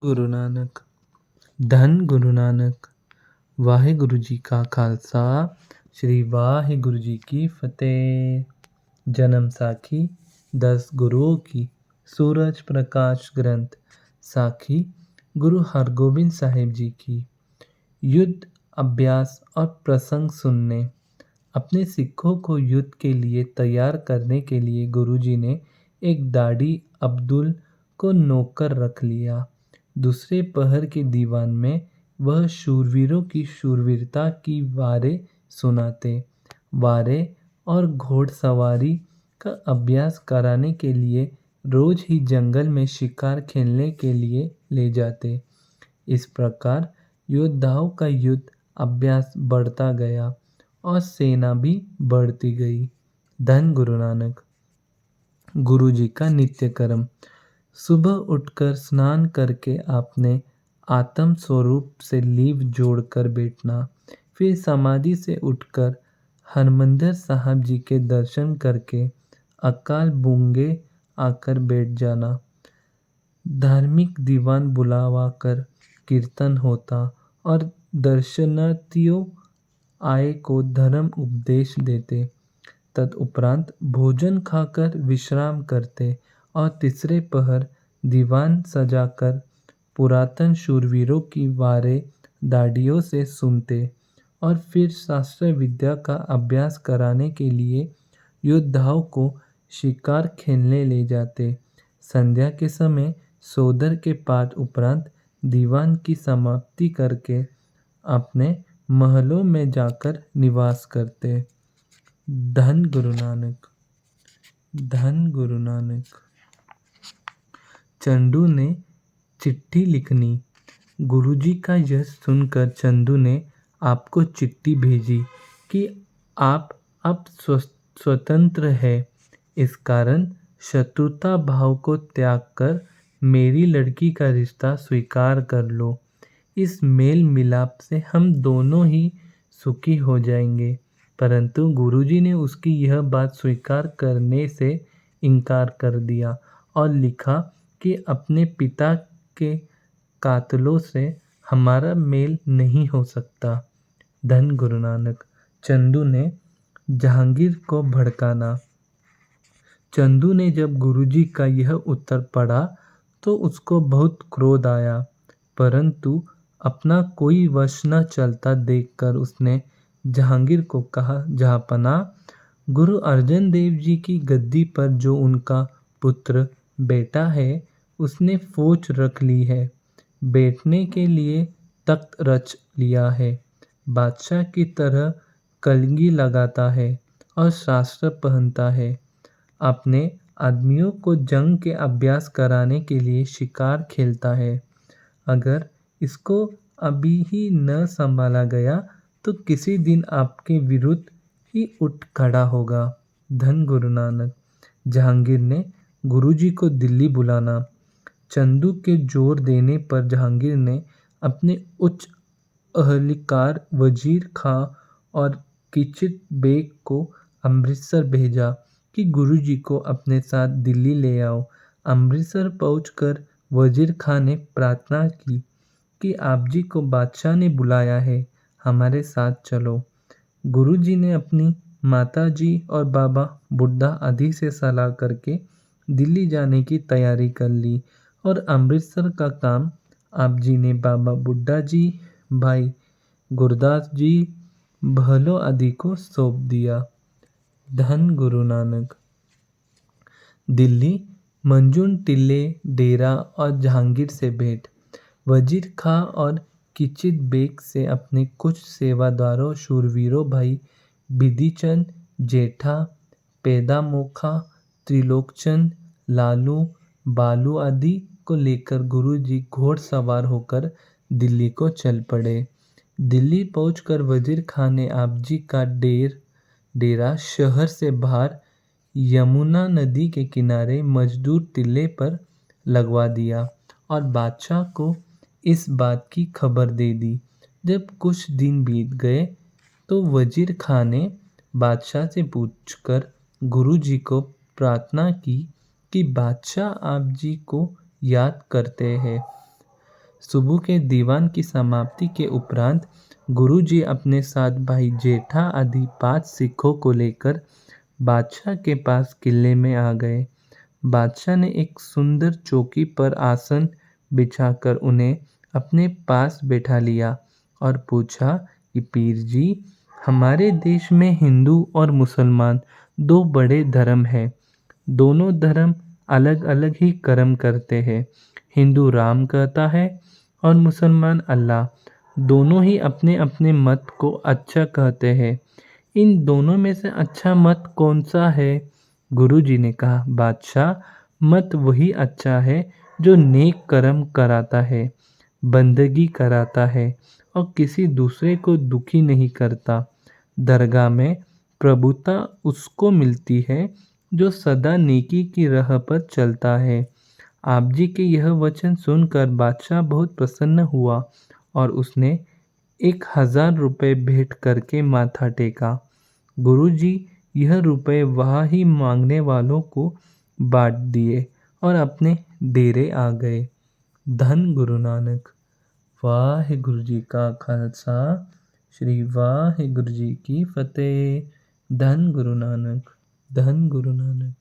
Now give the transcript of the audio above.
गुरु नानक धन गुरु नानक वाहिगुरु जी का खालसा श्री वाहिगुरु जी की फतेह। जन्म साखी 10 गुरुओं की। सूरज प्रकाश ग्रंथ साखी गुरु हरगोबिंद साहिब जी की। युद्ध अभ्यास और प्रसंग सुनने। अपने सिखों को युद्ध के लिए तैयार करने के लिए गुरुजी ने एक दाढ़ी अब्दुल को नौकर रख लिया। दूसरे पहर के दीवान में वह शूरवीरों की शूरवीरता की वारें सुनाते। वारें और घोड़सवारी का अभ्यास कराने के लिए रोज ही जंगल में शिकार खेलने के लिए ले जाते। इस प्रकार योद्धाओं का युद्ध अभ्यास बढ़ता गया और सेना भी बढ़ती गई। धन गुरु नानक गुरु जी का नित्य कर्म। सुबह उठकर स्नान करके आपने आत्म स्वरूप से लीव जोड़कर बैठना। फिर समाधि से उठकर हरमंदिर साहब जी के दर्शन करके अकाल बूंगे आकर बैठ जाना। धार्मिक दीवान बुलावा कर कीर्तन होता और दर्शनार्थियों आए को धर्म उपदेश देते। तदुपरांत भोजन खाकर विश्राम करते और तीसरे पहर दीवान सजाकर पुरातन शूरवीरों की वारें दाढ़ियों से सुनते और फिर शास्त्र विद्या का अभ्यास कराने के लिए योद्धाओं को शिकार खेलने ले जाते। संध्या के समय सोदर के पाठ उपरांत दीवान की समाप्ति करके अपने महलों में जाकर निवास करते। धन गुरु नानक धन गुरु नानक चंदू ने चिट्ठी लिखनी। गुरुजी का यह सुनकर चंदू ने आपको चिट्ठी भेजी कि आप अब स्वतंत्र है। इस कारण शत्रुता भाव को त्याग कर मेरी लड़की का रिश्ता स्वीकार कर लो। इस मेल मिलाप से हम दोनों ही सुखी हो जाएंगे। परंतु गुरुजी ने उसकी यह बात स्वीकार करने से इनकार कर दिया और लिखा कि अपने पिता के कातलों से हमारा मेल नहीं हो सकता। धन गुरु नानक चंदू ने जहांगीर को भड़काना। चंदू ने जब गुरुजी का यह उत्तर पढ़ा तो उसको बहुत क्रोध आया, परंतु अपना कोई वश न चलता देखकर उसने जहांगीर को कहा, जहाँपना गुरु अर्जन देव जी की गद्दी पर जो उनका पुत्र बैठा है उसने फौज रख ली है, बैठने के लिए तख्त रच लिया है, बादशाह की तरह कलगी लगाता है और शास्त्र पहनता है। अपने आदमियों को जंग के अभ्यास कराने के लिए शिकार खेलता है। अगर इसको अभी ही न संभाला गया तो किसी दिन आपके विरुद्ध ही उठ खड़ा होगा। धन गुरु नानक जहांगीर ने गुरुजी को दिल्ली बुलाना। चंदू के जोर देने पर जहांगीर ने अपने उच्च अहलिकार वजीर खां और किचित बेग को अमृतसर भेजा कि गुरुजी को अपने साथ दिल्ली ले आओ। अमृतसर पहुंचकर वजीर खां ने प्रार्थना की कि आप जी को बादशाह ने बुलाया है, हमारे साथ चलो। गुरुजी ने अपनी माता जी और बाबा बुड्ढा आदि से सलाह करके दिल्ली जाने की तैयारी कर ली और अमृतसर का काम आप जी ने बाबा बुड्ढा जी, भाई गुरदास जी, भलो आदि को सौंप दिया। धन गुरु नानक दिल्ली मंजून टिल्ले डेरा और जहांगीर से भेंट। वजीर खां और किचित बेग से अपने कुछ सेवादारों शूरवीरों भाई बिधिचंद, जेठा, पैदामोखा, त्रिलोकचंद, लालू, बालू आदि को लेकर गुरुजी घोड़सवार होकर दिल्ली को चल पड़े। दिल्ली पहुंचकर वजीर खां ने आप जी का डेरा शहर से बाहर यमुना नदी के किनारे मजदूर टिल्ले पर लगवा दिया और बादशाह को इस बात की खबर दे दी। जब कुछ दिन बीत गए तो वजीर खां ने बादशाह से पूछकर गुरुजी को प्रार्थना की कि बादशाह आप जी को याद करते हैं। सुबह के दीवान की समाप्ति के उपरांत गुरुजी अपने साथ भाई जेठा आदि 5 सिखों को लेकर बादशाह के पास किले में आ गए। बादशाह ने एक सुंदर चौकी पर आसन बिछाकर उन्हें अपने पास बैठा लिया और पूछा कि पीर जी, हमारे देश में हिंदू और मुसलमान दो बड़े धर्म हैं। दोनों धर्म अलग अलग ही कर्म करते हैं। हिंदू राम कहता है और मुसलमान अल्लाह। दोनों ही अपने अपने मत को अच्छा कहते हैं। इन दोनों में से अच्छा मत कौन सा है? गुरुजी ने कहा, बादशाह, मत वही अच्छा है जो नेक कर्म कराता है, बंदगी कराता है और किसी दूसरे को दुखी नहीं करता। दरगाह में प्रभुता उसको मिलती है जो सदा नेकी की राह पर चलता है। आप जी के यह वचन सुनकर बादशाह बहुत प्रसन्न हुआ और उसने 1000 रुपये भेंट करके माथा टेका। गुरुजी यह रुपए वहाँ ही मांगने वालों को बांट दिए और अपने डेरे आ गए। धन गुरु नानक। वाहिगुरु जी का खालसा, श्री वाहिगुरु जी की फतेह। धन गुरु नानक, धन गुरु नानक।